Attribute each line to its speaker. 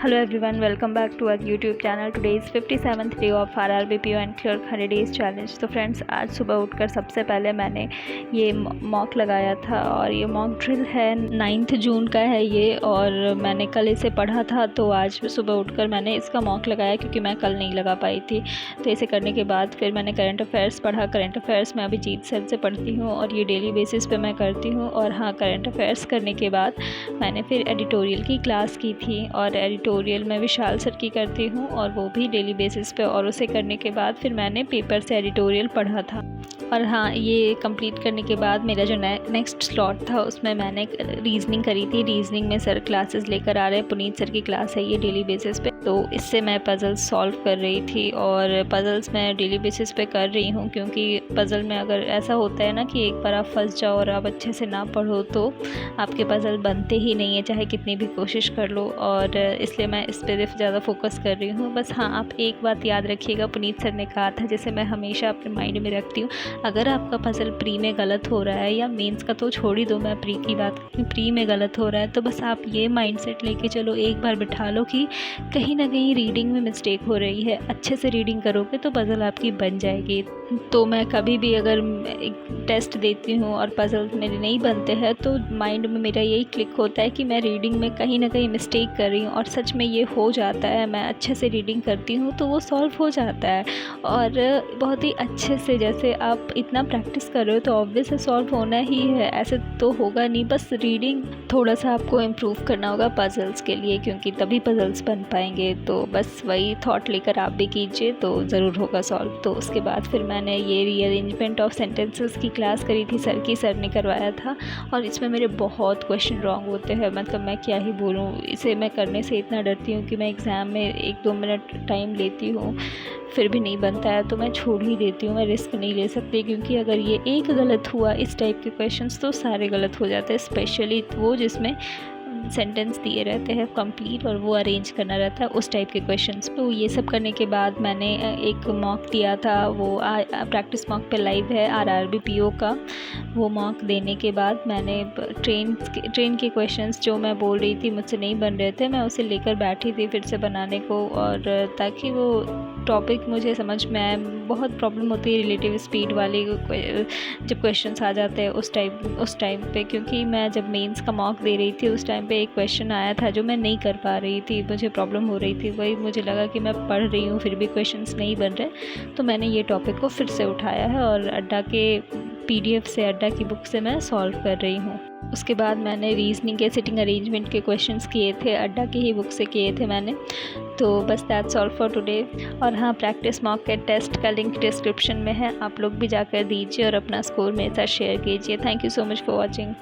Speaker 1: Hello everyone, welcome back to our YouTube channel. Today is 57th day of RRBPO and Clerk 100 Days Challenge। तो friends, आज सुबह उठकर सबसे पहले मैंने ये मॉक लगाया था और ये मॉक ड्रिल है 9 जून का है ये, और मैंने कल इसे पढ़ा था तो आज सुबह उठकर मैंने इसका मॉक लगाया क्योंकि मैं कल नहीं लगा पाई थी। तो इसे करने के बाद फिर मैंने करंट अफेयर्स पढ़ा। करंट अफेयर्स मैं अभिजीत सर से पढ़ती हूँ और ये डेली बेसिस पे मैं करती हूँ। और हाँ, करंट अफेयर्स करने के बाद मैंने फिर एडिटोरियल की क्लास की थी और एडिटोरियल मैं विशाल सर की करती हूँ और वो भी डेली बेसिस पे। और उसे करने के बाद फिर मैंने पेपर से एडिटोरियल पढ़ा था। और हाँ, ये कंप्लीट करने के बाद मेरा जो नेक्स्ट स्लॉट था उसमें मैंने रीजनिंग करी थी। रीजनिंग में सर क्लासेस लेकर आ रहे हैं, पुनीत सर की क्लास है ये डेली बेसिस पे। तो इससे मैं पज़ल्स सॉल्व कर रही थी और पज़ल्स मैं डेली बेसिस पे कर रही हूँ क्योंकि पज़ल में अगर ऐसा होता है ना कि एक बार आप फंस जाओ और आप अच्छे से ना पढ़ो तो आपके पज़ल बनते ही नहीं है, चाहे कितनी भी कोशिश कर लो। और इसलिए मैं इस पर ज़्यादा फोकस कर रही हूँ। बस हाँ, आप एक बात याद रखिएगा, पुनीत सर ने कहा था, जैसे मैं हमेशा अपने माइंड में रखती हूँ, अगर आपका पज़ल प्री में गलत हो रहा है या मेंस का तो छोड़ ही दो, मैं प्री की बात करूँ, प्री में गलत हो रहा है तो बस आप ये माइंडसेट लेके चलो, एक बार बिठा लो कि कहीं ना कहीं रीडिंग में मिस्टेक हो रही है। अच्छे से रीडिंग करोगे तो पज़ल आपकी बन जाएगी। तो मैं कभी भी अगर एक टेस्ट देती हूँ और पज़ल मेरे नहीं बनते हैं तो माइंड में मेरा यही क्लिक होता है कि मैं रीडिंग में कहीं ना कहीं मिस्टेक कर रही हूँ, और सच में ये हो जाता है। मैं अच्छे से रीडिंग करती हूँ तो वो सॉल्व हो जाता है और बहुत ही अच्छे से। जैसे आप इतना प्रैक्टिस कर रहे हो तो ऑब्वियस है सॉल्व होना ही है, ऐसे तो होगा नहीं। बस रीडिंग थोड़ा सा आपको इम्प्रूव करना होगा पज़ल्स के लिए, क्योंकि तभी पज़ल्स बन पाएंगे। तो बस वही थॉट लेकर आप भी कीजिए तो ज़रूर होगा सॉल्व। तो उसके बाद फिर मैंने ये रीअरेंजमेंट ऑफ सेंटेंसेस की क्लास करी थी, सर ने करवाया था। और इसमें मेरे बहुत क्वेश्चन रॉन्ग होते हैं, मतलब मैं क्या ही बोलूँ। इसे मैं करने से इतना डरती हूँ कि मैं एग्ज़ाम में 1-2 मिनट टाइम लेती हूँ, फिर भी नहीं बनता है तो मैं छोड़ ही देती हूँ। मैं रिस्क नहीं ले सकती क्योंकि अगर ये एक गलत हुआ इस टाइप के क्वेश्चंस तो सारे गलत हो जाते हैं, स्पेशली वो जिसमें सेंटेंस दिए रहते हैं कंप्लीट और वो अरेंज करना रहता है, उस टाइप के क्वेश्चंस। तो ये सब करने के बाद मैंने एक मॉक दिया था, वो प्रैक्टिस मॉक पे लाइव है RRBPO का। वो मॉक देने के बाद मैंने ट्रेन के क्वेश्चंस जो मैं बोल रही थी मुझसे नहीं बन रहे थे, मैं उसे लेकर बैठी थी फिर से बनाने को, और ताकि वो टॉपिक मुझे समझ में आए। बहुत प्रॉब्लम होती है रिलेटिव स्पीड वाली जब क्वेश्चंस आ जाते हैं उस टाइम पे, क्योंकि मैं जब मेंस का मॉक दे रही थी उस टाइम पे एक क्वेश्चन आया था जो मैं नहीं कर पा रही थी, मुझे प्रॉब्लम हो रही थी। वही मुझे लगा कि मैं पढ़ रही हूँ फिर भी क्वेश्चंस नहीं बन रहे, तो मैंने ये टॉपिक को फिर से उठाया है और अड्डा के PDF से, अड्डा की बुक से मैं सॉल्व कर रही हूँ। उसके बाद मैंने रीजनिंग के सिटिंग अरेंजमेंट के क्वेश्चंस किए थे, अड्डा की ही बुक से किए थे मैंने। तो बस दैट्स ऑल फॉर टुडे। और हाँ, प्रैक्टिस मॉक के टेस्ट का लिंक डिस्क्रिप्शन में है, आप लोग भी जाकर दीजिए और अपना स्कोर मेरे साथ शेयर कीजिए। Thank you so much for watching.